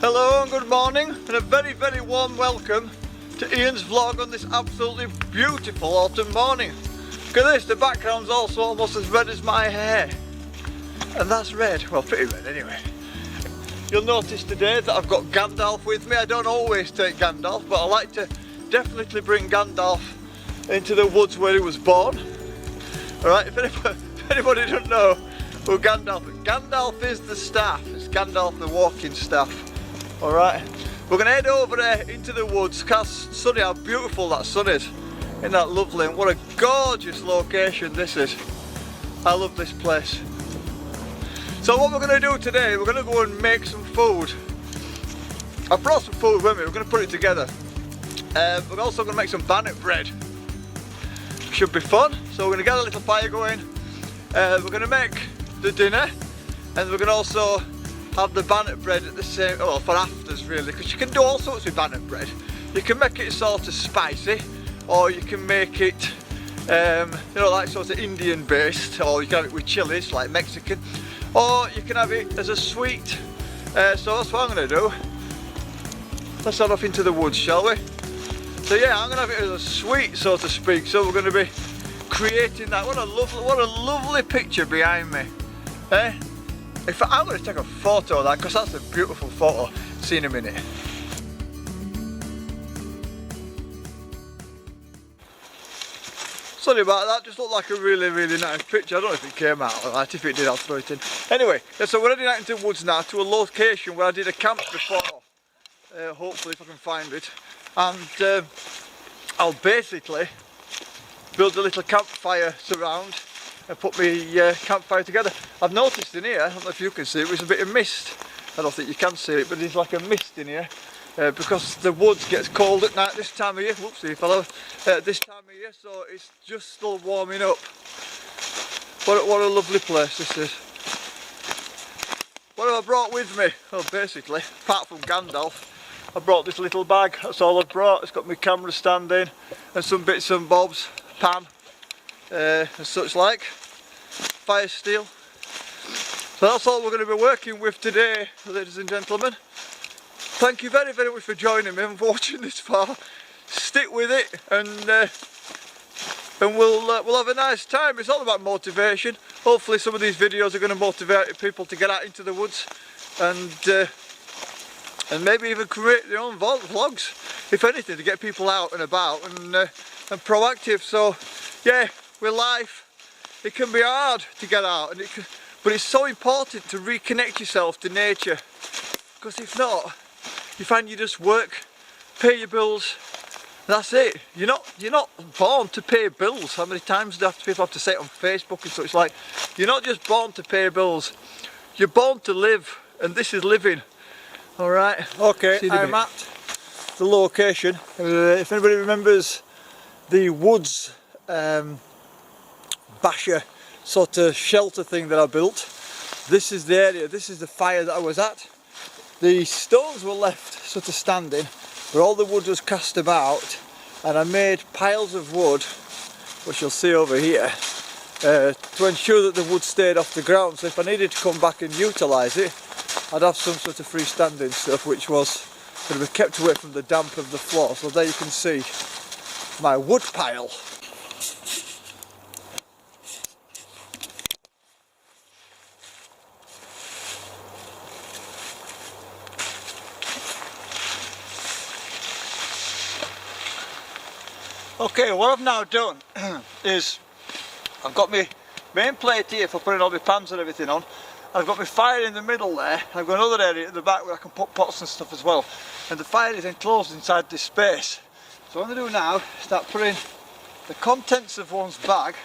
Hello and good morning and a very warm welcome to Ian's vlog on this absolutely beautiful autumn morning. Look at this, the background's also almost as red as my hair. And that's red, well pretty red anyway. You'll notice today that I've got Gandalf with me. I don't always take Gandalf, but I like to definitely bring Gandalf into the woods where he was born. Alright, if anybody don't know who Gandalf is, Gandalf is the staff. It's Gandalf the walking staff. Alright, we're going to head over there into the woods. Look how sunny, how beautiful that sun is. Isn't that lovely? And what a gorgeous location this is. I love this place. So what we're going to do today, we're going to go and make some food. I brought some food with me, we're going to put it together. We're also going to make some bannock bread. Should be fun. So we're going to get a little fire going. We're going to make the dinner. And we're going to also have the bannock bread at the same, well, for afters really, because you can do all sorts with bannock bread. You can make it sort of spicy, or you can make it, you know, like sort of Indian based, or you can have it with chilies, like Mexican, or you can have it as a sweet. So that's what I'm going to do. Let's head off into the woods, shall we? So yeah, I'm going to have it as a sweet, so to speak. So we're going to be creating that. What a lovely picture behind me. Eh? In fact, I'm going to take a photo of that because that's a beautiful photo. See you in a minute. Sorry about that, just looked like a really nice picture. I don't know if it came out alright. If it did, I'll throw it in. Anyway, yeah, so we're heading out into the woods now to a location where I did a camp before. Hopefully if I can find it. And I'll basically build a little campfire surround and put my campfire together. I've noticed in here, I don't know if you can see it, there's a bit of mist. I don't think you can see it, but there's like a mist in here because the woods gets cold at night this time of year. Whoopsie fella, this time of year, so it's just still warming up. What a lovely place this is. What have I brought with me? Well, basically, apart from Gandalf, I brought this little bag. That's all I've brought. It's got my camera stand in and some bits and bobs, pan. And such like, fire steel. So that's all we're going to be working with today, ladies and gentlemen. Thank you very much for joining me and for watching this far. Stick with it, and we'll have a nice time. It's all about motivation. Hopefully some of these videos are going to motivate people to get out into the woods and maybe even create their own vlogs, if anything, to get people out and about and proactive. So yeah, with life it can be hard to get out, but it's so important to reconnect yourself to nature, because if not, you find you just work, pay your bills, that's it. You're not born to pay bills. How many times do people have to say it on Facebook and such like? You're not just born to pay bills, you're born to live, and this is living. Alright, okay, I'm at the location. If anybody remembers the woods basher sort of shelter thing that I built, this is the area, this is the fire that I was at. The stones were left sort of standing, but all the wood was cast about, and I made piles of wood, which you'll see over here, to ensure that the wood stayed off the ground. So if I needed to come back and utilise it, I'd have some sort of freestanding stuff which was going to be kept away from the damp of the floor. So there you can see my wood pile. Okay, what I've now done is I've got my main plate here for putting all my pans and everything on. I've got my fire in the middle there. I've got another area at the back where I can put pots and stuff as well. And the fire is enclosed inside this space. So what I'm going to do now is start putting the contents of one's bag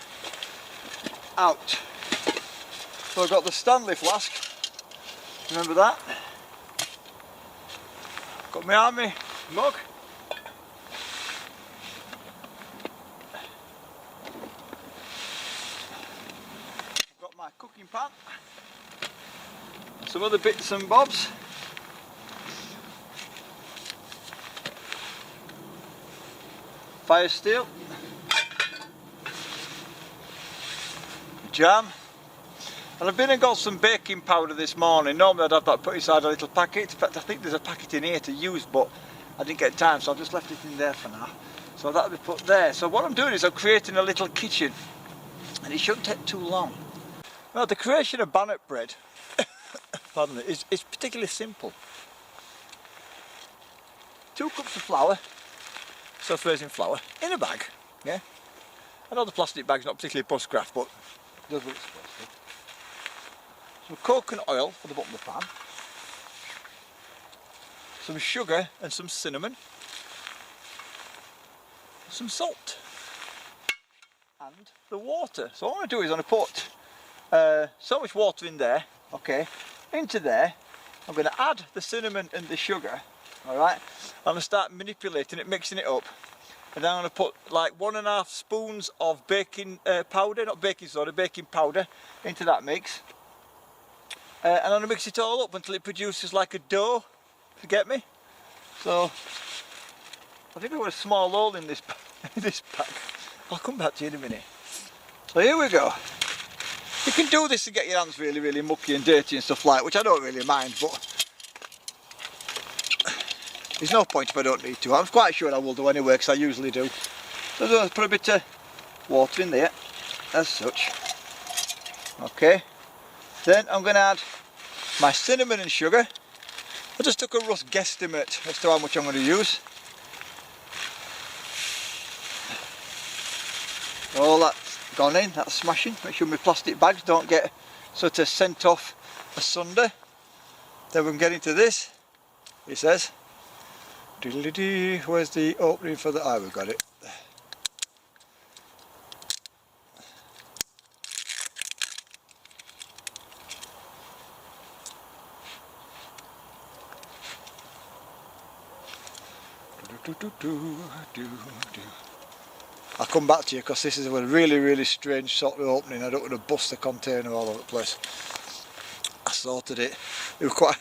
out. So I've got the Stanley flask. Remember that? Got my army mug. My cooking pan, some other bits and bobs, fire steel, jam, And I've been and got some baking powder this morning. Normally I'd have that put inside a little packet. In fact, I think there's a packet in here to use, but I didn't get time, so I've just left it in there for now. So that'll be put there. So what I'm doing is I'm creating a little kitchen, and it shouldn't take too long. Now the creation of bannock bread, pardon me, is particularly simple. 2 cups of flour, self-raising flour, in a bag, yeah? I know the plastic bag's not particularly bushcraft, but it does what it's supposed to. Some coconut oil for the bottom of the pan, some sugar and some cinnamon, some salt, and the water. So what I'm going to do is I'm going to put so much water in there, okay, into there. I'm going to add the cinnamon and the sugar, alright, I'm going to start manipulating it, mixing it up, and then I'm going to put like 1.5 spoons of baking powder, not baking soda, baking powder into that mix. And I'm going to mix it all up until it produces like a dough, if you get me. So, I think I've got a small hole in this pack. I'll come back to you in a minute. So here we go. You can do this to get your hands really, really mucky and dirty and stuff like that, which I don't really mind, but there's no point if I don't need to. I'm quite sure I will do anyway, because I usually do. So I'm going to put a bit of water in there, as such. Okay. Then I'm going to add my cinnamon and sugar. I just took a rough guesstimate as to how much I'm going to use. All that's gone in, that's smashing. Make sure my plastic bags don't get sort of sent off asunder. Then we can get into this. It says, diddly-dee, where's the opening for the, we've got it. I'll come back to you because this is a really, really strange sort of opening. I don't want to bust the container all over the place. I sorted it. It was quite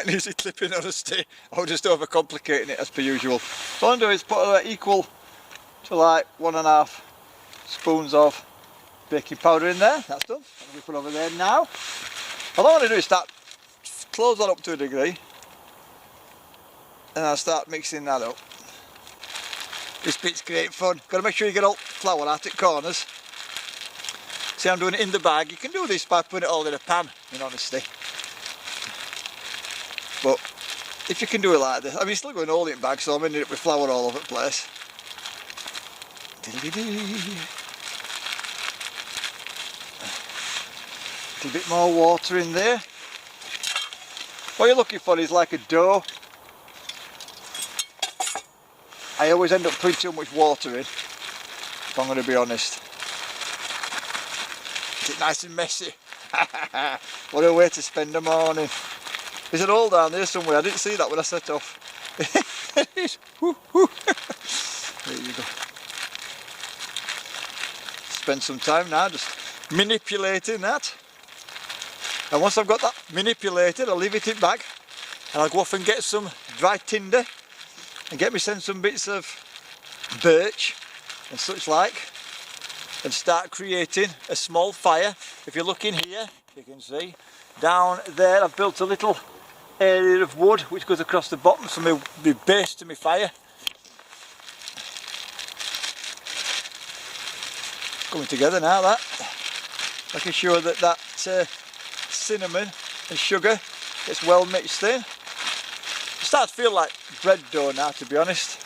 an easy clip in honesty. I was just overcomplicating it as per usual. So what I'm doing is put equal to like 1.5 spoons of baking powder in there. That's done. That'll be put over there now. All I want to do is close that up to a degree, and I'll start mixing that up. This bit's great fun. Got to make sure you get all flour out at corners. See, I'm doing it in the bag. You can do this by putting it all in a pan, in honesty. But if you can do it like this, I mean, it's still going all in bag, so I'm ending up with flour all over the place. A little bit more water in there. What you're looking for is like a dough. I always end up putting too much water in, if I'm going to be honest. Is it nice and messy? What a way to spend a morning. There's an hole down there somewhere. I didn't see that when I set off. There it is. Woo, woo. There you go. Spend some time now just manipulating that. And once I've got that manipulated, I'll leave it in bag, and I'll go off and get some dry tinder and get me send some bits of birch and such like, and start creating a small fire. If you look in here, you can see down there I've built a little area of wood which goes across the bottom, so my base to my fire. Coming together now, that making sure that cinnamon and sugar gets well mixed in. It starts to feel like bread dough now, to be honest.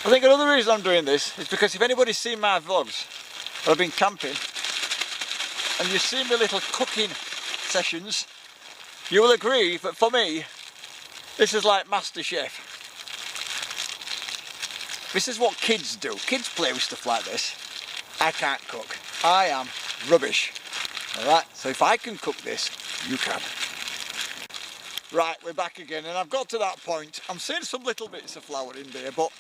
I think another reason I'm doing this is because if anybody's seen my vlogs, or I've been camping, and you've seen my little cooking sessions, you will agree that for me, this is like MasterChef. This is what kids do. Kids play with stuff like this. I can't cook. I am rubbish. Alright, so if I can cook this, you can. Right, we're back again, and I've got to that point. I'm seeing some little bits of flour in there, but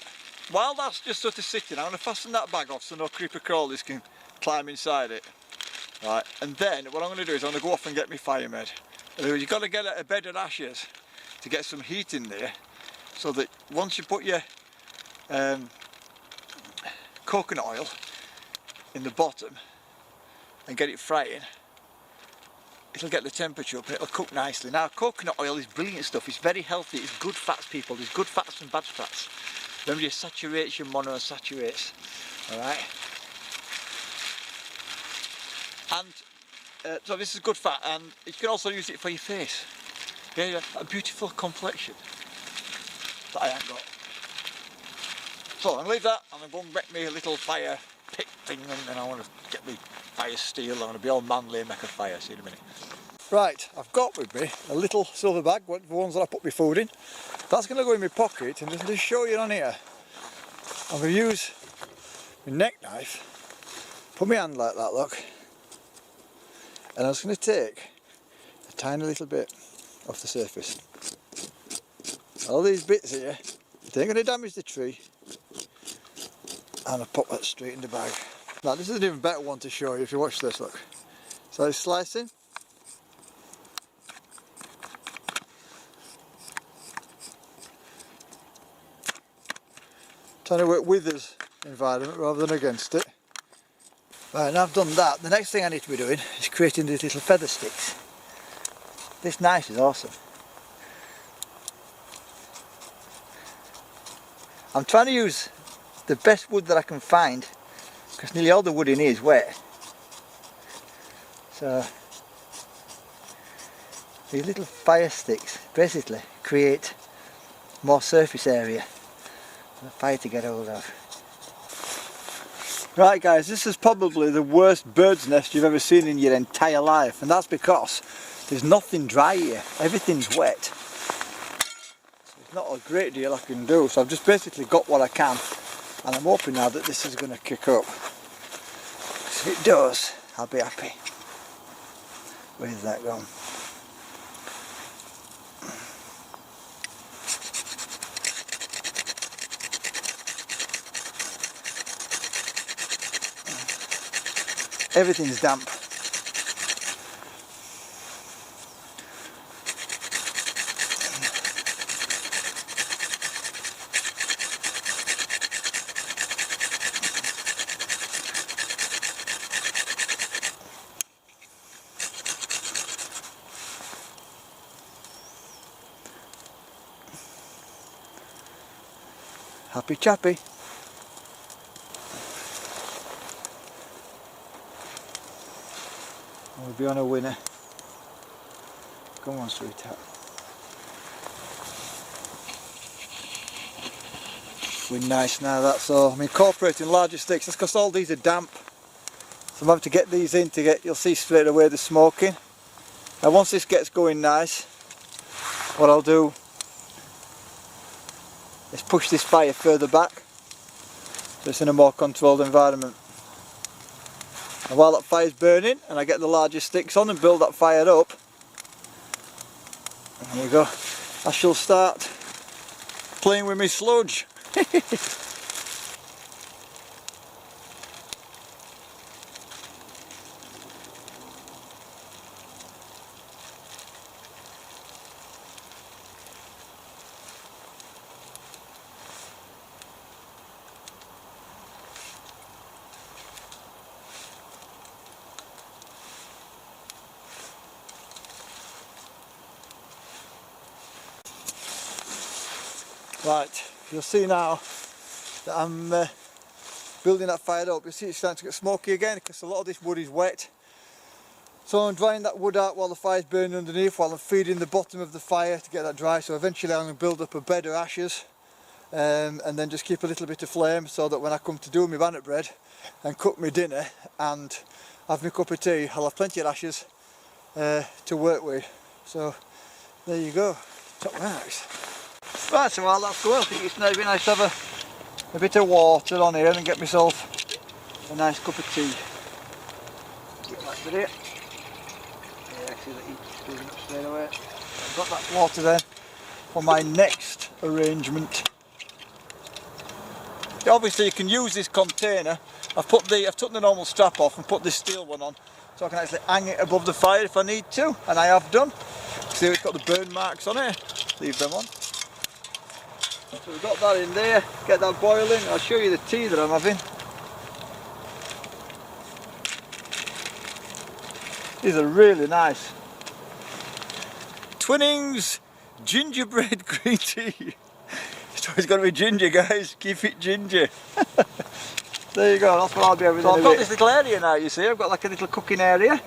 while that's just sort of sitting, I'm going to fasten that bag off so no creeper crawlies can climb inside it. Right, and then what I'm going to do is I'm going to go off and get my fire made. You've got to get a bed of ashes to get some heat in there, so that once you put your coconut oil in the bottom, and get it frying, it'll get the temperature up and it'll cook nicely. Now coconut oil is brilliant stuff, it's very healthy, it's good fats people, there's good fats and bad fats. Remember your saturates, your monounsaturates, alright? And so this is good fat, and you can also use it for your face. Yeah, a beautiful complexion that I ain't got. So I'm going to leave that and I'm going to make me a little fire pit thing, and then I want to get me fire steel. I want to be all manly and make a fire. See you in a minute. Right, I've got with me a little silver bag, the ones that I put my food in. That's going to go in my pocket, and just to show you on here, I'm going to use my neck knife, put my hand like that, look, and I'm just going to take a tiny little bit off the surface. All these bits here, they ain't going to damage the tree, and I pop that straight in the bag. Now this is an even better one to show you if you watch this, look. So it's slicing. Trying to work with this environment rather than against it. Right, now I've done that, the next thing I need to be doing is creating these little feather sticks. This knife is awesome. I'm trying to use the best wood that I can find, because nearly all the wood in here is wet. So these little fire sticks basically create more surface area for the fire to get hold of. Right guys, this is probably the worst bird's nest you've ever seen in your entire life, and that's because there's nothing dry here, everything's wet. Not a great deal I can do, so I've just basically got what I can, and I'm hoping now that this is going to kick up. If it does, I'll be happy. Where's that gone? Everything's damp. Happy chappy. We'll be on a winner. Come on, sweetheart. We're nice now, that's all. I'm incorporating larger sticks, that's because all these are damp. So I'm having to get these in to get, you'll see straight away the smoking. Now once this gets going nice, what I'll do is push this fire further back so it's in a more controlled environment. And while that fire's burning and I get the larger sticks on and build that fire up, there you go, I shall start playing with my sludge. Right, you'll see now that I'm building that fire up. You'll see it's starting to get smoky again because a lot of this wood is wet. So I'm drying that wood out while the fire's burning underneath, while I'm feeding the bottom of the fire to get that dry. So eventually I'm going to build up a bed of ashes and then just keep a little bit of flame so that when I come to do my bannock bread and cook my dinner and have my cup of tea, I'll have plenty of ashes to work with. So there you go, top marks. Right, so while that's going, I think it's maybe nice to have a bit of water on here and get myself a nice cup of tea. Get that bit here. Yeah, see the heat building up straight away. I've got that water then for my next arrangement. Obviously you can use this container. I've took the normal strap off and put this steel one on so I can actually hang it above the fire if I need to, and I have done. See it's got the burn marks on it, leave them on. So we've got that in there, get that boiling. I'll show you the tea that I'm having. These are really nice. Twinings gingerbread green tea. So it's got to be ginger, guys. Keep it ginger. There you go, that's what I'll be having. So I've got this little area now, you see. I've got like a little cooking area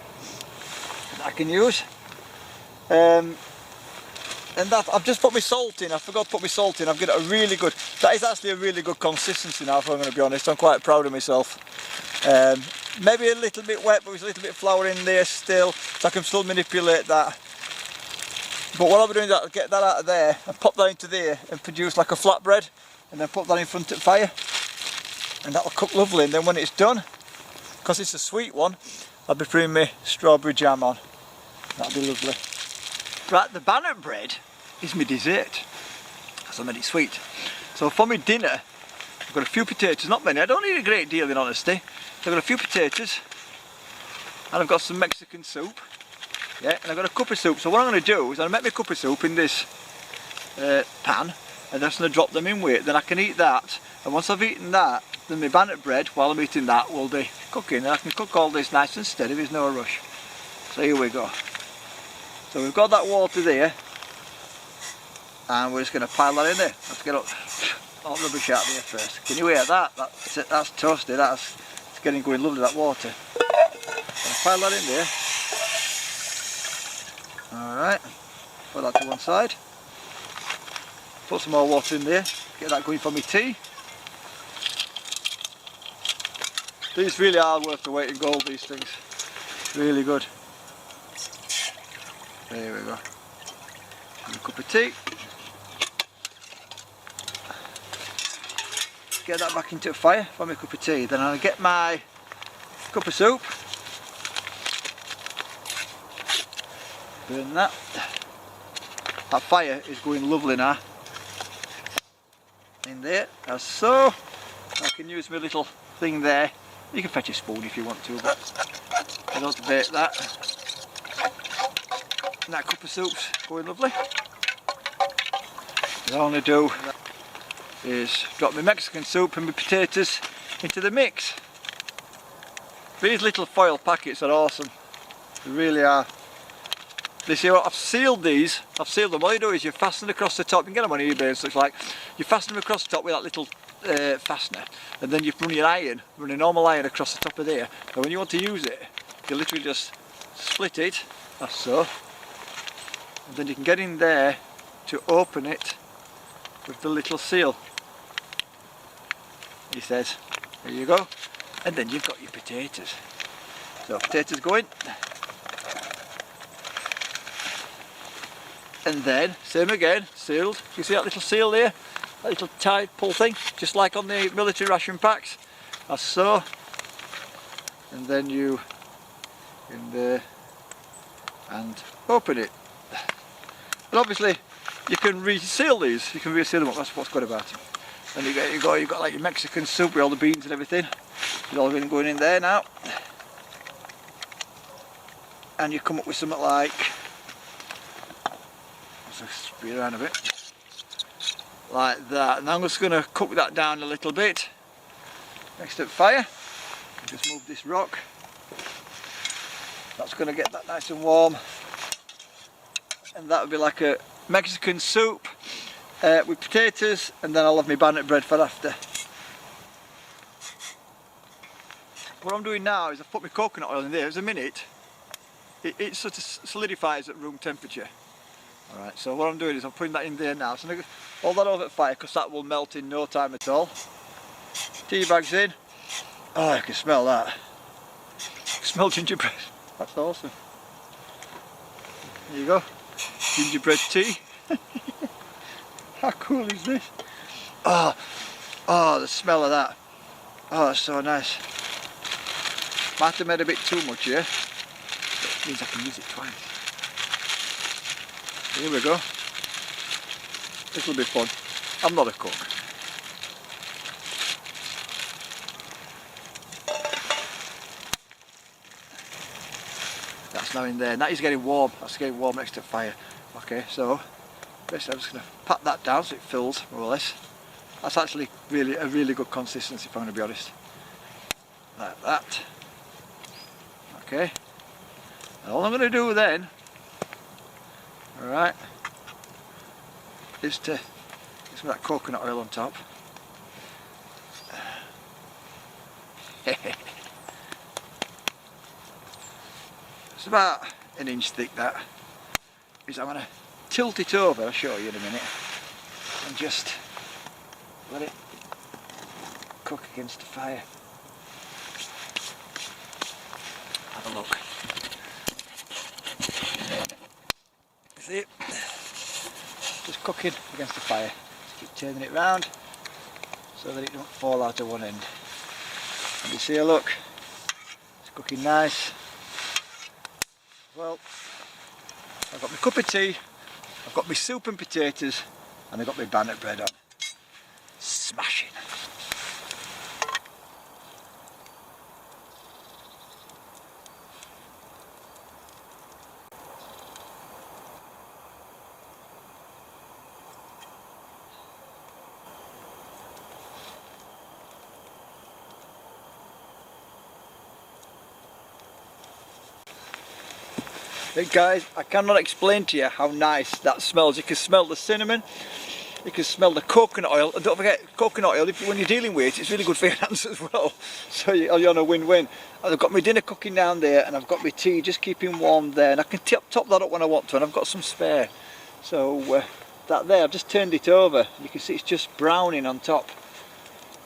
that I can use. And that, I've just put my salt in. I forgot to put my salt in. I've got a really good, that is actually a really good consistency now, if I'm going to be honest. I'm quite proud of myself. Maybe a little bit wet, but there's a little bit of flour in there still, so I can still manipulate that. But what I'll be doing is I'll get that out of there and pop that into there and produce like a flatbread, and then put that in front of the fire, and that'll cook lovely. And then when it's done, because it's a sweet one, I'll be putting my strawberry jam on. That'll be lovely. Right, the Bannock bread is my dessert, because I made it sweet. So for my dinner, I've got a few potatoes, not many, I don't need a great deal in honesty. So I've got a few potatoes, and I've got some Mexican soup, yeah, and I've got a cup of soup. So what I'm going to do is I'll make my cup of soup in this pan, and I'm just going to drop them in with it. Then I can eat that, and once I've eaten that, then my Bannock bread, while I'm eating that, will be cooking, and I can cook all this nice and steady, there's no rush. So here we go. So we've got that water there, and we're just going to pile that in there. Let's get all the rubbish out of there first. Can you hear that? That's toasty, it's getting going lovely, that water. Pile that in there. Alright, put that to one side. Put some more water in there, get that going for my tea. These really are worth the weight in gold, these things. Really good. There we go. And a cup of tea. Get that back into the fire for my cup of tea. Then I'll get my cup of soup. Burn that. That fire is going lovely now. In there, as so. I can use my little thing there. You can fetch a spoon if you want to, but I don't bake that. And that cup of soup's going lovely. What I'm going to do is drop my Mexican soup and my potatoes into the mix. These little foil packets are awesome. They really are. You see what I've sealed these? I've sealed them. All you do is you fasten across the top. You can get them on eBay and such like. You fasten them across the top with that little fastener, and then you run your iron, run a normal iron across the top of there. And when you want to use it, you literally just split it, that's so. And then you can get in there to open it with the little seal. He says, there you go. And then you've got your potatoes. So potatoes go in. And then, same again, sealed. You see that little seal there? That little tie pull thing, just like on the military ration packs. As so. And then you in there and open it. And obviously you can reseal these, you can reseal them up, that's what's good about them. Then you've got like your Mexican soup with all the beans and everything. It's all been going in there now. And you come up with something like, let's speed around a bit, like that. And I'm just going to cook that down a little bit next to the fire. Just move this rock. That's going to get that nice and warm. And that would be like a Mexican soup with potatoes, and then I'll have my Bannock bread for after. What I'm doing now is I've put my coconut oil in there. There's a minute. It sort of solidifies at room temperature. Alright, so what I'm doing is I'm putting that in there now. So I'm going to hold that over the fire because that will melt in no time at all. Tea bags in. Oh, I can smell that. I can smell gingerbread. That's awesome. There you go. Gingerbread tea. How cool is this? Oh, the smell of that. Oh, that's so nice. Might have made a bit too much here. But it means I can use it twice. Here we go. This will be fun. I'm not a cook. That's now in there. And that is getting warm. That's getting warm next to the fire. Okay, so basically I'm just going to pat that down so it fills more or less. That's actually a really good consistency, if I'm going to be honest. Like that. Okay. And all I'm going to do then, alright, is to get some of that coconut oil on top. It's about an inch thick, that. Is I'm going to tilt it over, I'll show you in a minute, and just let it cook against the fire. Have a look. See it? Just cooking against the fire. Just keep turning it round so that it don't fall out of one end. And you see, look, it's cooking nice. Well, I've got my cup of tea, I've got my soup and potatoes, and I've got my bannock bread on. Smashing. Hey guys, I cannot explain to you how nice that smells. You can smell the cinnamon, you can smell the coconut oil, and don't forget coconut oil, when you're dealing with it, it's really good for your hands as well, so you're on a win-win. And I've got my dinner cooking down there, and I've got my tea just keeping warm there, and I can top that up when I want to, and I've got some spare. So that there, I've just turned it over, you can see it's just browning on top.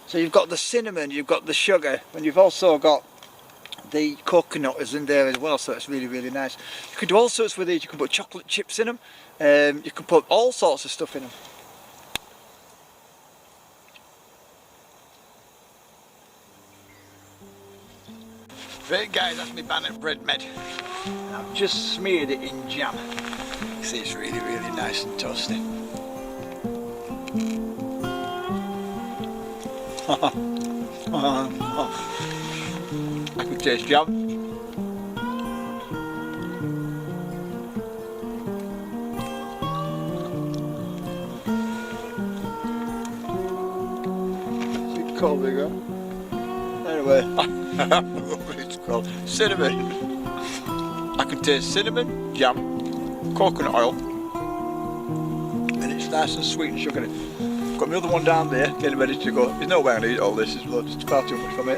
So you've got the cinnamon, you've got the sugar, and you've also got the coconut is in there as well, so it's really, really nice. You can do all sorts with these. You can put chocolate chips in them, you can put all sorts of stuff in them. Right guys, that's my bannock bread made. I've just smeared it in jam. You see, it's really, really nice and toasty. I could taste jam. It's called bigger. Anyway, I don't know what it's called. Cinnamon. I can taste cinnamon, jam, coconut oil, and it's nice and sweet and sugary. Got my other one down there, getting ready to go. There's no way I'm going to eat all this, it's far too much for me.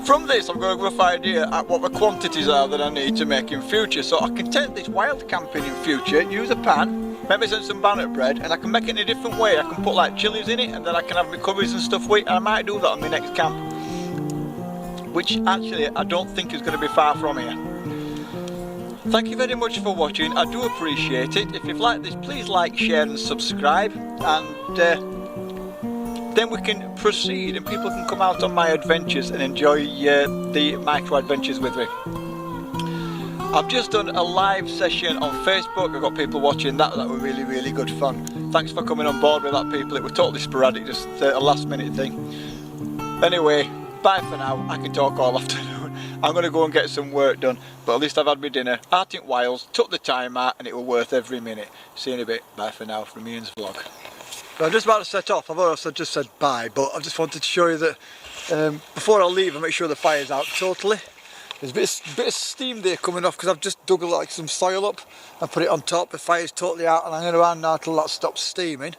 From this I'm going to have an idea at what the quantities are that I need to make in future, so I can take this wild camping in future, use a pan, maybe send some bannock bread, and I can make it in a different way. I can put like chilies in it, and then I can have my curries and stuff with it, and I might do that on my next camp, which actually I don't think is going to be far from here. Thank you very much for watching, I do appreciate it. If you've liked this, please like, share and subscribe, and then we can proceed and people can come out on my adventures and enjoy the micro adventures with me. I've just done a live session on Facebook. I've got people watching that were really, really good fun. Thanks for coming on board with that, people. It was totally sporadic, just a last minute thing. Anyway, bye for now. I can talk all afternoon. I'm going to go and get some work done, but at least I've had my dinner. Out in Wales, took the time out, and it was worth every minute. See you in a bit. Bye for now from Ian's vlog. I'm just about to set off. I've already just said bye, but I just wanted to show you that before I leave, I make sure the fire's out totally. There's a bit of steam there coming off because I've just dug like some soil up and put it on top. The fire's totally out, and I'm going to hang now till that stops steaming.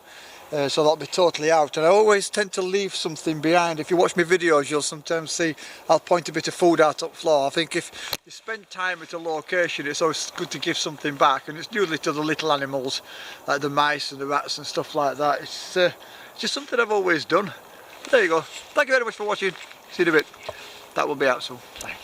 So that'll be totally out, and I always tend to leave something behind. If you watch my videos, you'll sometimes see I'll point a bit of food out on the floor. I think if you spend time at a location, it's always good to give something back, and it's usually to the little animals like the mice and the rats and stuff like that. It's just something I've always done. But there you go. Thank you very much for watching. See you in a bit. That will be out soon. Bye.